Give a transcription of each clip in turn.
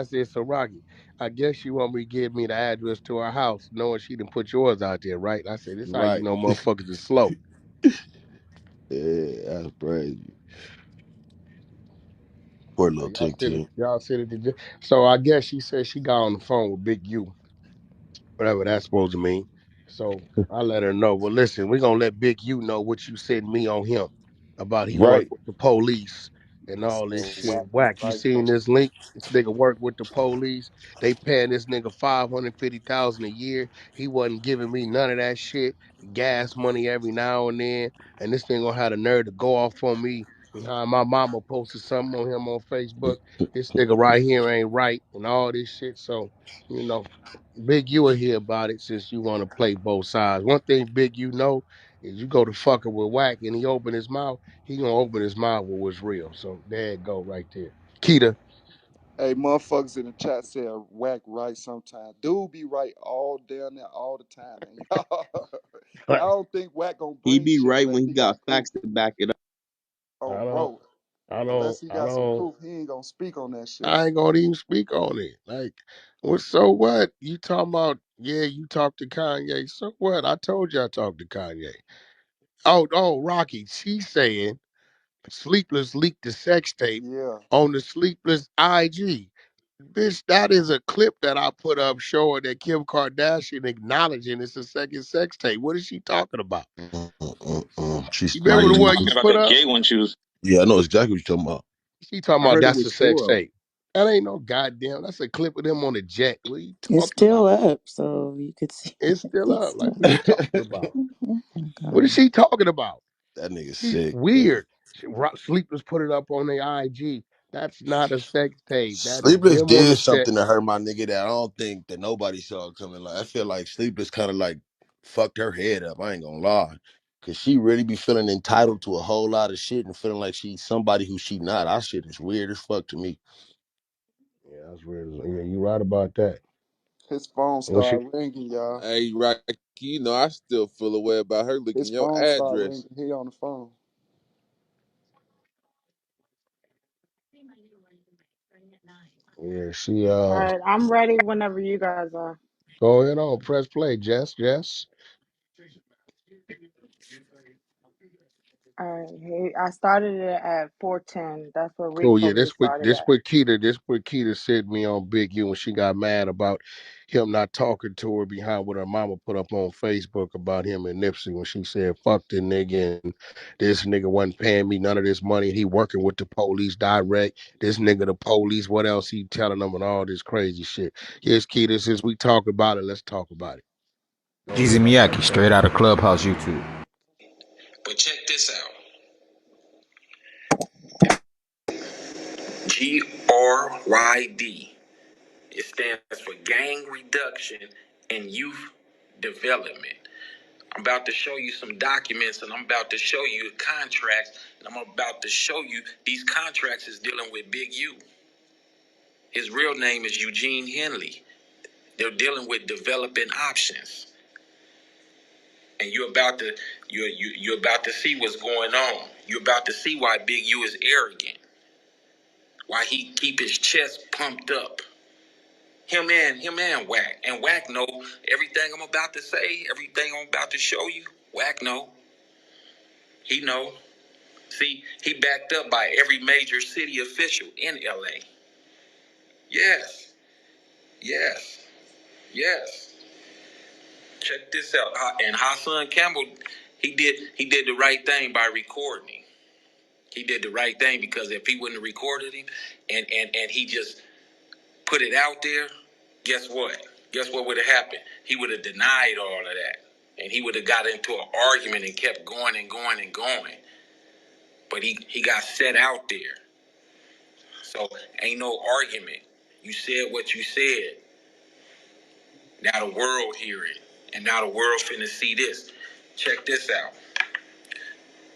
I said, so Rocky, I guess you want me to give me the address to our house, knowing she didn't put yours out there, right? I said, this how you Right. know motherfuckers is slow. Yeah, that's crazy. Poor So little Tick Tick. y'all said it. So I guess she said she got on the phone with Big U, whatever that's supposed to mean. So I let her know. Well, listen, we're gonna let Big U know what you sent me on him about he worked Right. with the police and all this So shit. Wack was Whack, you right. seen this link? This nigga worked with the police. They paying this nigga 550,000 a year. He wasn't giving me none of that shit. Gas money every now and then. And this thing gonna have the nerve to go off on me behind my mama posted something on him on Facebook. This nigga right here ain't right and all this shit. So, you know. Big, you will hear about it since you want to play both sides. One thing, Big, you know, is you go to fucking with Whack and he open his mouth, he gonna open his mouth with what's real. So there it go right there. Keita. Hey, motherfuckers in the chat said Wack right sometimes. Dude be right all down there all the time, man. I don't think Wack gonna He bring be shit right unless when he he got got proof. facts to back it up. I Oh, don't, bro. I don't, Unless he I got some don't, proof, he ain't gonna speak on that shit. I ain't gonna even speak on it. Like, what? So what? You talking about? Yeah, you talked to Kanye. So what? I told you I talked to Kanye. Oh, Rocky. She's saying Sleepless leaked the sex tape Yeah. on the Sleepless IG. Bitch, that is a clip that I put up showing that Kim Kardashian acknowledging it's a second sex tape. What is she talking about? She's You Oh, remember you the crazy. one talking you about put that up? gay one she was? Yeah, I know exactly what you're talking about. She talking I about heard it that's was a still sex up. tape. That ain't no goddamn. That's a clip of them on the jet. What are you It's talking still about? up, so you could see. It's still It's up. Like, still. what are you talking about? Oh my What is god. she talking about? That nigga She's sick, man. weird. Sleepless put it up on their IG. That's not a sex tape. That is Sleepless them on did the jet. something to hurt my nigga that I don't think that nobody saw coming. Like I feel like Sleepless kind of like fucked her head up. I ain't gonna lie, cause she really be feeling entitled to a whole lot of shit and feeling like she's somebody who she not. That shit is weird as fuck to me. Yeah, that's weird. Yeah, you right about that. His phone When she, started ringing, y'all. Hey, Rocky, you know I still feel a way about her His licking your phone started address. ringing. He on the phone. yeah, she All right, I'm ready whenever you guys are. go ahead on, press play, Jess. Jess. All right, I started it at 410. That's what Reed Oh yeah, told me to start it this at. what Keita sent me on Big U when she got mad about him not talking to her behind what her mama put up on Facebook about him and Nipsey when she said fuck the nigga and this nigga wasn't paying me none of this money and he working with the police direct. This nigga the police, what else he telling them and all this crazy shit. Here's Keita, since we talk about it, let's talk about it. Go Jeezy ahead on Miyake, press play. straight out of Clubhouse YouTube. But check this out. GRYD. It stands for Gang Reduction and Youth Development. I'm about to show you some documents and I'm about to show you contracts and I'm about to show you these contracts is dealing with Big U. His real name is Eugene Henley. They're dealing with developing options. And you're about to see what's going on. You're about to see why Big U is arrogant. Why he keep his chest pumped up. Him and Wack. And Wack know everything I'm about to say, everything I'm about to show you. Wack know. He know. See, he backed up by every major city official in LA. Yes, yes, yes. Check this out. And Hassan Campbell, he did the right thing by recording him. He did the right thing because if he wouldn't have recorded him and he just put it out there, guess what? Guess what would have happened? He would have denied all of that. And he would have got into an argument and kept going and going and going. But he got set out there. So ain't no argument. You said what you said. Now the world hear it. And now the world finna see this. Check this out.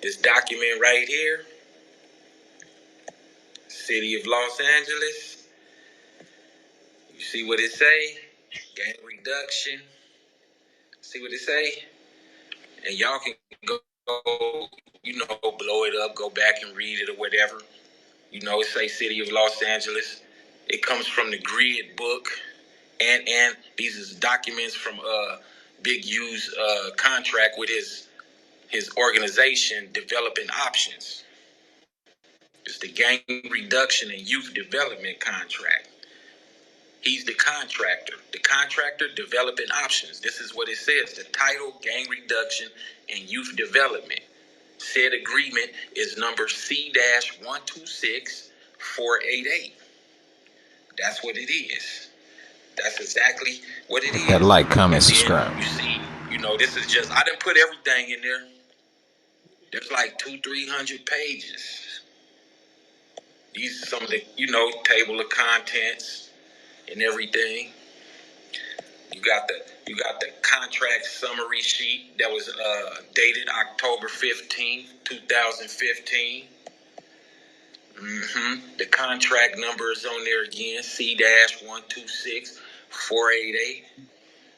This document right here, City of Los Angeles. You see what it say? Gang reduction. See what it say? And y'all can go, blow it up, go back and read it or whatever. You know, it say City of Los Angeles. It comes from the grid book, and these is documents from Big U's contract with his organization, Developing Options. It's the Gang Reduction and Youth Development Contract. He's the contractor. The contractor, Developing Options. This is what it says. The title, Gang Reduction and Youth Development. Said agreement is number C-126488. That's what it is. That's exactly what it is. That like, comment, And then subscribe. you see, this is just, I didn't put everything in there. There's like 200-300 pages. These are some of the, table of contents and everything. You got the contract summary sheet that was dated October 15th, 2015. The contract number is on there again, C-126488.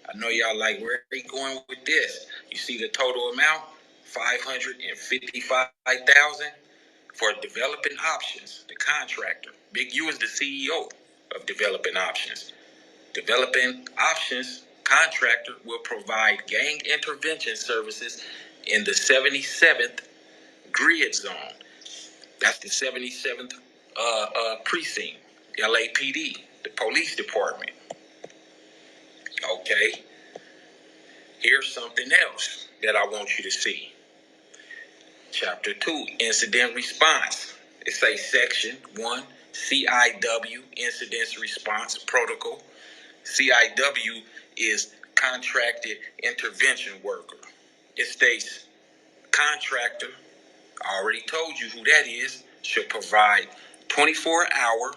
I know y'all like, where are you going with this? You see the total amount, $555,000 for Developing Options, the contractor. Big U is the CEO of Developing Options. Developing Options contractor will provide gang intervention services in the 77th grid zone. That's the 77th precinct, LAPD, the police department. Okay, here's something else that I want you to see. Chapter 2, Incident Response. It says Section 1, CIW, Incident Response Protocol. CIW is Contracted Intervention Worker. It states contractor, I already told you who that is, should provide 24-hour,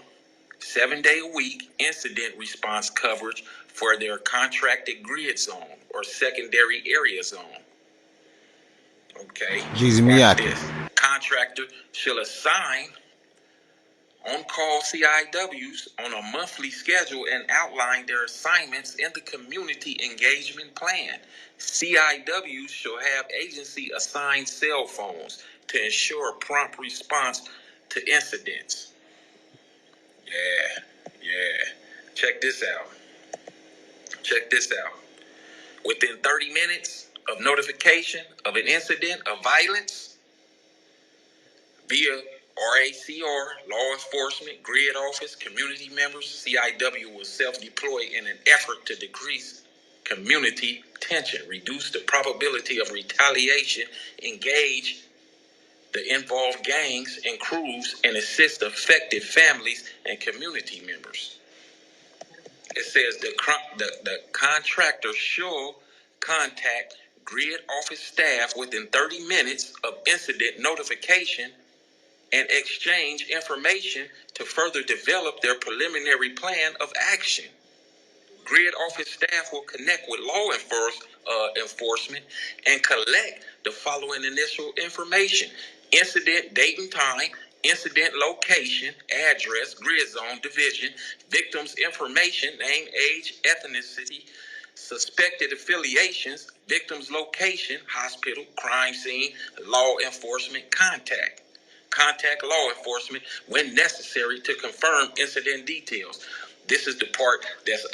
7-day-a-week incident response coverage for their contracted grid zone or secondary area zone. Okay, Guyz watch Miyake. this. Contractor shall assign on-call CIWs on a monthly schedule and outline their assignments in the community engagement plan. CIWs shall have agency-assigned cell phones to ensure prompt response to incidents. Yeah. Check this out. Within 30 minutes of notification of an incident of violence, via RACR, law enforcement, grid office, community members, CIW will self-deploy in an effort to decrease community tension, reduce the probability of retaliation, engage the involved gangs and crews, and assist affected families and community members. It says the contractor shall contact grid office staff within 30 minutes of incident notification and exchange information to further develop their preliminary plan of action. Grid office staff will connect with law enforcement and collect the following initial information: incident date and time, incident location, address, grid zone, division, victim's information, name, age, ethnicity, suspected affiliations, victim's location, hospital, crime scene, law enforcement contact. Contact law enforcement when necessary to confirm incident details. This is the part that's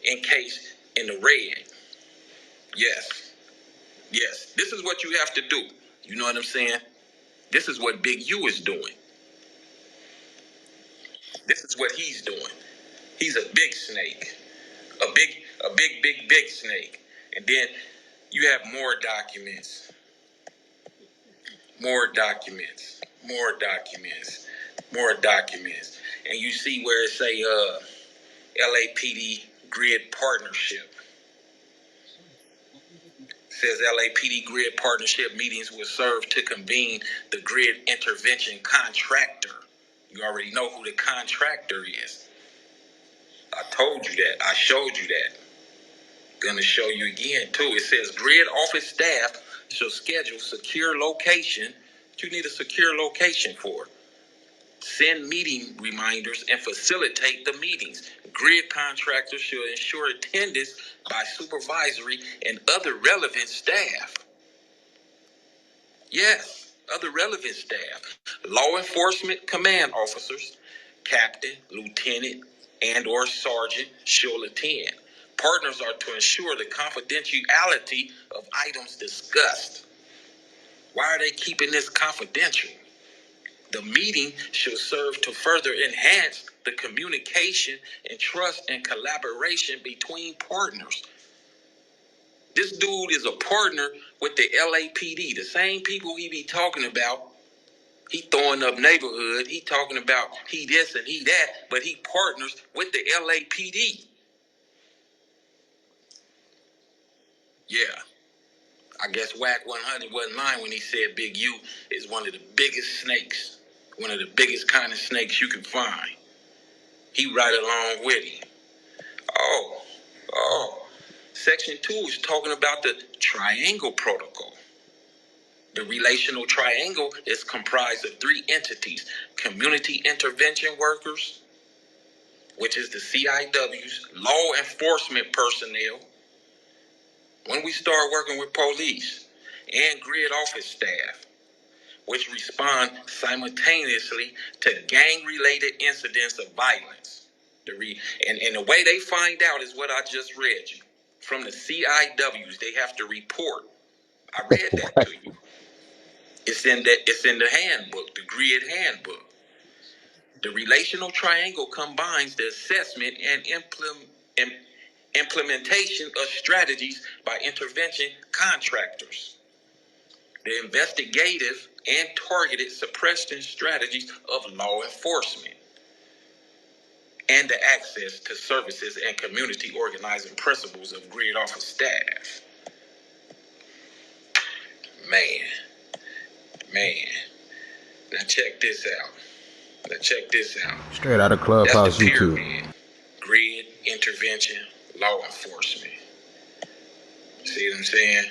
in case in the red. Yes. This is what you have to do. You know what I'm saying? This is what Big U is doing. This is what he's doing. He's a big snake. A big snake. And then you have more documents. And you see where it say LAPD grid partnership. It says LAPD grid partnership meetings will serve to convene the grid intervention contractor. You already know who the contractor is. I told you that. I showed you that. Gonna show you again too. It says grid office staff shall schedule secure location. What you need a secure location for? Send meeting reminders and facilitate the meetings. Grid contractors should ensure attendance by supervisory and other relevant staff. Yes, other relevant staff. Law enforcement command officers, captain, lieutenant, and or sergeant shall attend. Partners are to ensure the confidentiality of items discussed. Why are they keeping this confidential? The meeting shall serve to further enhance the communication and trust and collaboration between partners. This dude is a partner with the LAPD, the same people he be talking about. He throwing up neighborhood. He talking about he this and he that, but he partners with the LAPD. Yeah, I guess Wack100 wasn't lying when he said Big U is one of the biggest snakes, one of the biggest kind of snakes you can find. He right along with him. Oh. Section 2 is talking about the triangle protocol. The relational triangle is comprised of three entities: community intervention workers, which is the CIWs, law enforcement personnel, when we start working with police, and grid office staff, which respond simultaneously to gang-related incidents of violence. And the way they find out is what I just read you. From the CIWs, they have to report. I read that to you. It's in the handbook, the grid handbook. The relational triangle combines the assessment and implementation of strategies by intervention contractors, the investigative and targeted suppression strategies of law enforcement, and the access to services and community organizing principles of grid office staff. Man. Now check this out. Straight out of That's the Clubhouse YouTube. pyramid. Grid, intervention, law enforcement. See what I'm saying?